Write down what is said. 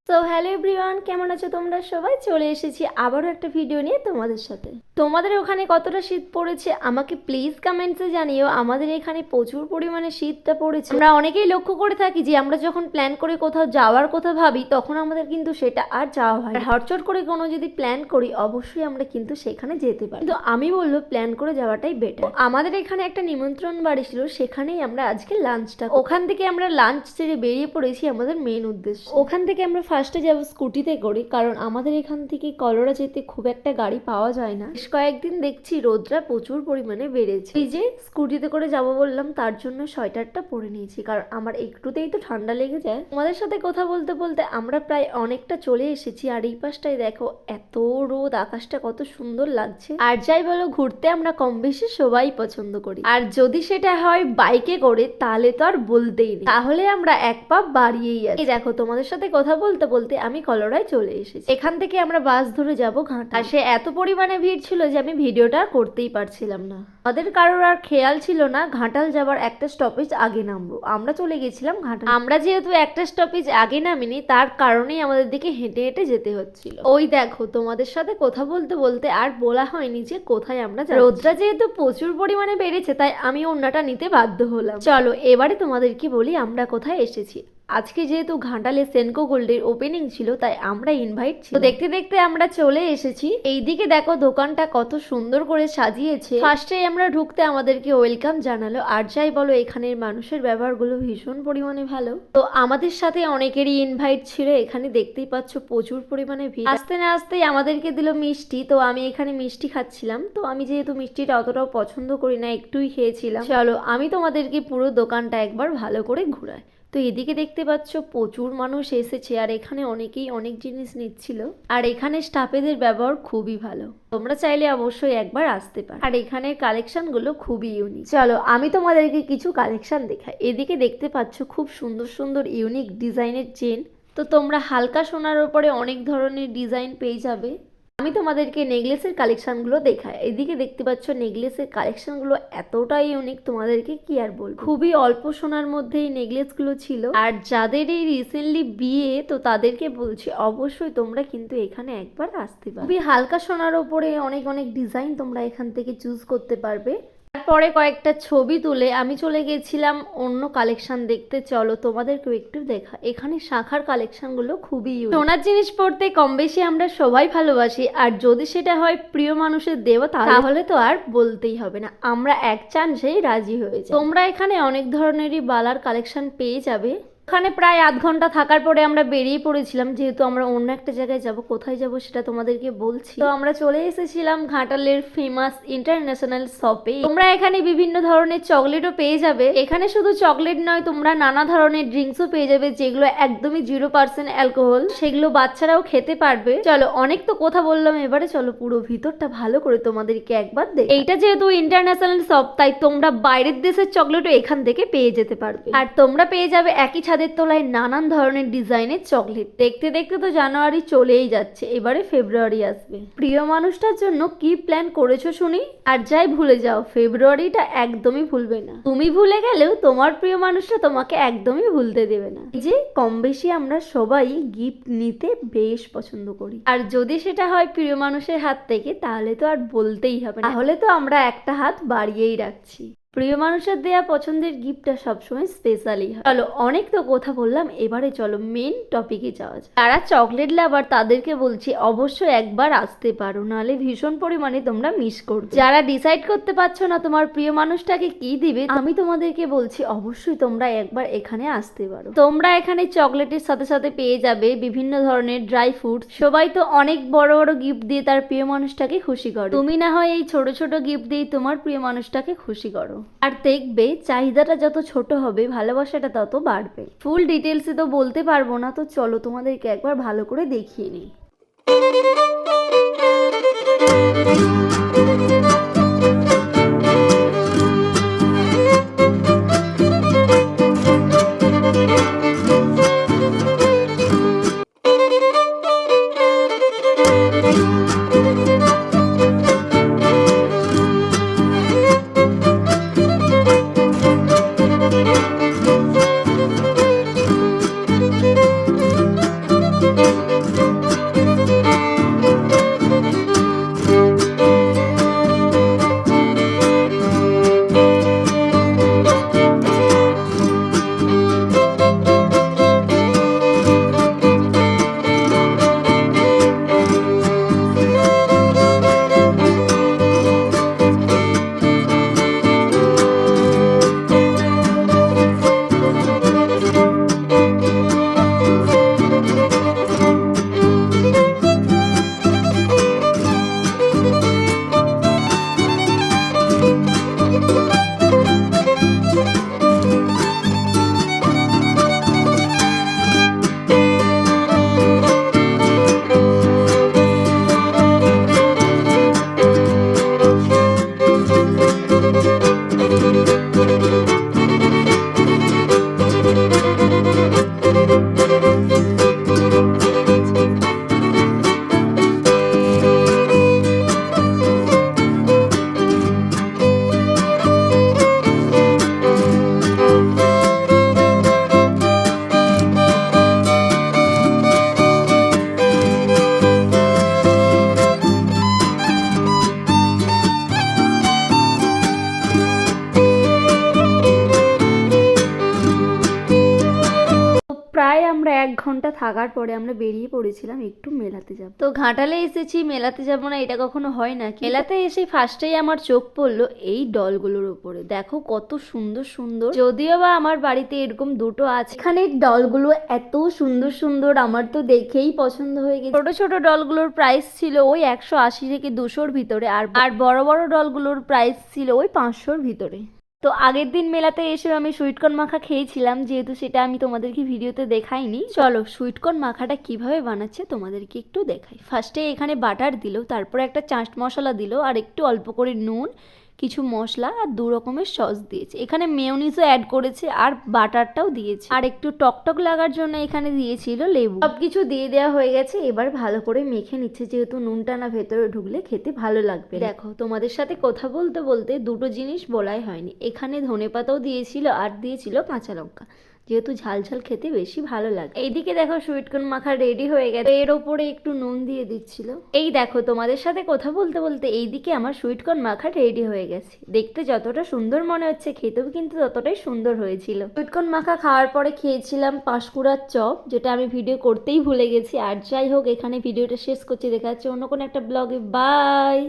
তো hello everyone, কেমন আছো তোমরা সবাই? চলে এসেছি আবারও একটা ভিডিও নিয়ে তোমাদের সাথে। তোমাদের ওখানে কতটা শীত পড়েছে আমাকে প্লিজ কমেন্টসে জানিও। আমাদের এখানে প্রচুর পরিমাণে শীতটা পড়েছে। আমরা অনেকেই লক্ষ্য করে থাকি যে আমরা যখন প্ল্যান করে কোথাও যাওয়ার কথা ভাবি তখন আমাদের কিন্তু সেটা আর যাওয়া হয়। হটচট করে কোনো যদি প্ল্যান করি অবশ্যই আমরা কিন্তু সেখানে যেতে পারি, কিন্তু আমি বলবো প্ল্যান করে যাওয়াটাই বেটার। আমাদের এখানে একটা নিমন্ত্রণ বাড়ি ছিল, সেখানেই আমরা আজকে লাঞ্চটা, ওখান থেকে আমরা লাঞ্চ ছেড়ে বেরিয়ে পড়েছি আমাদের মেন উদ্দেশ্য। ওখান থেকে আমরা ফার্স্টে যাবো স্কুটিতে করে, কারণ আমাদের এখান থেকে কলোরা যেতে খুব একটা গাড়ি পাওয়া যায় না। বেশ কয়েকদিন দেখছি রোদটা প্রচুর পরিমাণে বেড়েছে। এই যে স্কুটিতে করে যাবো বললাম, তার জন্য সোয়েটারটা পরে নিয়েছি, কারণ আমার একটুতেই তো ঠান্ডা লেগে যায়। তোমাদের সাথে কথা বলতে বলতে আমরা প্রায় অনেকটা চলে এসেছি। আর এই পাশটায় দেখো এত রোদ, আকাশটা কত সুন্দর লাগছে। আর যাই বলো, ঘুরতে আমরা কম বেশি সবাই পছন্দ করি, আর যদি সেটা হয় বাইকে করে তাহলে তো আর বলতেই নেই, তাহলে আমরা এক পা বাড়িয়েই আছি। দেখো তোমাদের সাথে কথা বলতে বলতে আমি কলোরায় চলে এসেছি। এখান থেকে আমরা বাস ধরে যাব ঘাট। আর সে এত পরিমাণে ভিড় ছিল যে আমি ভিডিওটা করতেই পারছিলাম না। আমাদের কারোর আর খেয়াল ছিল না ঘাটাল যাবার একটা স্টপেজ আগে নামবো। আমরা চলে গেছিলাম ঘাটাল। আমরা যেহেতু একটা স্টপেজ আগে নামিনি, তার কারণেই আমাদের দিকে হেঁটে হেঁটে যেতে হচ্ছিল। ওই দেখো তোমাদের সাথে কথা বলতে বলতে আর বলা হয়নি যে কোথায় আমরা যাচ্ছি। রোদটা যেহেতু প্রচুর পরিমাণে বেড়েছে তাই আমি ওড়নাটা নিতে বাধ্য হলাম। চলো এবারে তোমাদেরকে বলি আমরা কোথায় এসেছি। আজকে যেহেতু ঘাটালে সেনকো গোল্ডের ওপেনিং ছিল তাই আমরা ইনভাইট ছিল। দেখতে দেখতে আমরা চলে এসেছি। এইদিকে দেখো দোকানটা কত সুন্দর করে সাজিয়েছে। ফার্স্টেই আমরা ঢুকতে আমাদেরকে ওয়েলকাম জানালো। আর যাই বলো এখানের মানুষের ব্যবহারগুলো ভীষণ পরিমাণে ভালো। তো আমাদের সাথে অনেকেরই ইনভাইট ছিল। এখানে দেখতেই পাচ্ছ প্রচুর পরিমাণে ভিড়। আসতে না আসতেই আমাদেরকে দিল মিষ্টি। তো আমি এখানে মিষ্টি খাচ্ছিলাম। তো আমি যেহেতু মিষ্টিটা অতটাও পছন্দ করি না, একটুই খেয়েছিলাম। চলো আমি তোমাদেরকে পুরো দোকানটা একবার ভালো করে ঘুরাই। তো এদিকে দেখতে পাচ্ছ প্রচুর মানুষ এসেছে, আর এখানে অনেকেই অনেক জিনিস নিচ্ছিল। আর এখানে স্টাফেদের ব্যবহার খুবই ভালো, তোমরা চাইলে অবশ্যই একবার আসতে পারো। আর এখানের কালেকশন গুলো খুবই ইউনিক। চলো আমি তোমাদেরকে কিছু কালেকশন দেখাই। এদিকে দেখতে পাচ্ছ খুব সুন্দর সুন্দর ইউনিক ডিজাইনের চেন। তো তোমরা হালকা সোনার উপরে অনেক ধরনের ডিজাইন পেয়ে যাবে। আমি তোমাদেরকে নেকলেসের কালেকশনগুলো দেখাই। এদিকে দেখতে পাচ্ছ নেকলেসের কালেকশনগুলো এতটাই ইউনিক, তোমাদেরকে কি আর বলবো। খুবই অল্প সোনার মধ্যে এই নেকলেসগুলো ছিল। আর যাদের এই রিসেন্টলি বিয়ে, তো তাদেরকে বলছি অবশ্যই তোমরা কিন্তু এখানে একবার আসতে পারো। খুবই হালকা সোনার ওপরে অনেক অনেক ডিজাইন তোমরা এখান থেকে চুজ করতে পারবে। তারপরে কয়েকটা ছবি তুলে আমি চলে গেছিলাম অন্য কালেকশন দেখতে। চলো তোমাদেরকেও একটু দেখা। এখানে শাখার কালেকশনগুলো খুবই সোনার জিনিস পড়তে কম বেশি আমরা সবাই ভালোবাসি, আর যদি সেটা হয় প্রিয় মানুষের দেওয়া তাহলে তো আর বলতেই হবে না, আমরা এক চান্সেই রাজি হয়ে যাই। তোমরা এখানে অনেক ধরনেরই বালার কালেকশন পেয়ে যাবে। ওখানে প্রায় আধ ঘন্টা থাকার পরে আমরা বেরিয়ে পড়েছিলাম, যেহেতু আমরা অন্য একটা জায়গায় যাব। কোথায় যাব সেটা তোমাদেরকে বলছি। তো আমরা চলে এসেছিলাম ঘাটালের ফেমাস ইন্টারন্যাশনাল শপে। তোমরা এখানে বিভিন্ন ধরনের চকলেটও পেয়ে যাবে। এখানে শুধু চকলেট নয়, তোমরা নানা ধরনের ড্রিঙ্কসও পেয়ে যাবে যেগুলো একদমই 0% অ্যালকোহল, সেগুলো বাচ্চারাও খেতে পারবে। চলো অনেক তো কথা বললাম, এবারে চলো পুরো ভিতরটা ভালো করে তোমাদেরকে একবার দেখ। এইটা যেহেতু ইন্টারন্যাশনাল শপ তাই তোমরা বাইরের দেশের চকলেটও এখান থেকে পেয়ে যেতে পারবে। আর তোমরা পেয়ে যাবে একই ছাদের তলায় নানান ধরনের ডিজাইনের চকলেট। দেখতে দেখতে তো জানুয়ারি চলেই যাচ্ছে, এবারে ফেব্রুয়ারি আসবে। প্রিয় মানুষটার জন্য কি প্ল্যান করেছো শুনি? আর যাই ভুলে যাও, ফেব্রুয়ারিটা একদমই ভুলবে না। তুমি ভুলে গেলেও তোমার প্রিয় মানুষটা তোমাকে একদমই ভুলতে দেবে না। এই যে কম বেশি আমরা সবাই গিফট নিতে বেশ পছন্দ করি, আর যদি সেটা হয় প্রিয় মানুষের হাত থেকে তাহলে তো আর বলতেই হবে না, তাহলে তো আমরা একটা হাত বাড়িয়েই রাখছি। প্রিয় মানুষের দেয়া পছন্দের গিফটটা সবসময় স্পেশালি হয়। চলো অনেক তো কথা বললাম, এবারে চলো মেন টপিকে যাওয়া যায়। যারা চকলেট লাভার তাদেরকে বলছি অবশ্যই একবার আসতে পারো, নাহলে ভীষণ পরিমাণে তোমরা মিস করবে। যারা ডিসাইড করতে পারছো না তোমার প্রিয় মানুষটাকে কি দিবে, আমি তোমাদেরকে বলছি অবশ্যই তোমরা একবার এখানে আসতে পারো। তোমরা এখানে চকলেটের সাথে সাথে পেয়ে যাবে বিভিন্ন ধরনের ড্রাই ফ্রুট। সবাই তো অনেক বড় বড় গিফট দিয়ে তার প্রিয় মানুষটাকে খুশি করো, তুমি না হয় এই ছোট ছোট গিফট দিয়ে তোমার প্রিয় মানুষটাকে খুশি করো। আর দেখবে চাহিদাটা যত ছোট হবে ভালোবাসাটা তত বাড়বে। ফুল ডিটেলসে তো বলতে পারবো না, তো চলো তোমাদেরকে একবার ভালো করে দেখিয়ে নিই। প্রায় আমরা 1 ঘন্টা থাকার পরে আমরা বেরিয়ে পড়েছিলাম একটু মেলাতে যাব। তো ঘাটালে এসেছি, মেলাতে যাব না এটা কখনো হয় না। মেলাতে এসে ফার্স্টেই আমার চোখ পড়লো এই ডলগুলোর উপরে। দেখো কত সুন্দর সুন্দর, যদিও বা আমার বাড়িতে এরকম দুটো আছে। এখানে ডলগুলো এত সুন্দর সুন্দর, আমার তো দেখেই পছন্দ হয়ে গেছে। ছোট ছোট ডলগুলোর প্রাইস ছিল ওই 180 থেকে 200-র ভিতরে, আর বড় বড় ডলগুলোর প্রাইস ছিল ওই 500-র ভিতরে। তো আগের দিন মেলাতে এসে আমি সুইটকর্ন মাখা খেয়েছিলাম, যেহেতু সেটা আমি তোমাদেরকে ভিডিওতে দেখাইনি। চলো সুইটকর্ন মাখাটা কিভাবে বানাচ্ছে তোমাদেরকে একটু দেখাই। ফার্স্টে এখানে বাটার দিল, তারপরে একটা চাট মশলা দিল, আর একটু অল্প করে নুন, কিছু মশলা আর 2 রকমের সস দিয়েছে। এখানে মেয়োনিজও অ্যাড করেছে আর বাটারটাও দিয়েছে, আর একটু টকটক লাগার জন্য এখানে দিয়েছিল লেবু। সবকিছু দিয়ে দেওয়া হয়ে গেছে, এবার ভালো করে মেখে নিচ্ছে, যেহেতু নুনটা না ভেতরে ঢুকলে খেতে ভালো লাগবে। দেখো তোমাদের সাথে কথা বলতে বলতে দুটো জিনিস বলাই হয়নি, এখানে ধনেপাতাও দিয়েছিল আর দিয়েছিল কাঁচা লঙ্কা, যেহেতু ঝাল ঝাল খেতে বেশি ভালো লাগে। এইদিকে দেখো সুইটকর্ন মাখা রেডি হয়ে গেছে, এর ওপরে একটু নুন দিয়ে দিচ্ছিল। এই দেখো তোমাদের সাথে কথা বলতে বলতে এইদিকে আমার সুইটকর্ন মাখা রেডি হয়ে গেছে। দেখতে যতটা সুন্দর মনে হচ্ছে খেতেও কিন্তু ততটাই সুন্দর হয়েছিল। সুইটকর্ন মাখা খাওয়ার পরে খেয়েছিলাম পাঁশকুড়ার চপ, যেটা আমি ভিডিও করতেই ভুলে গেছি। আর যাই হোক এখানে ভিডিওটা শেষ করছি, দেখা যাচ্ছে অন্য কোনো একটা ব্লগে। বাই।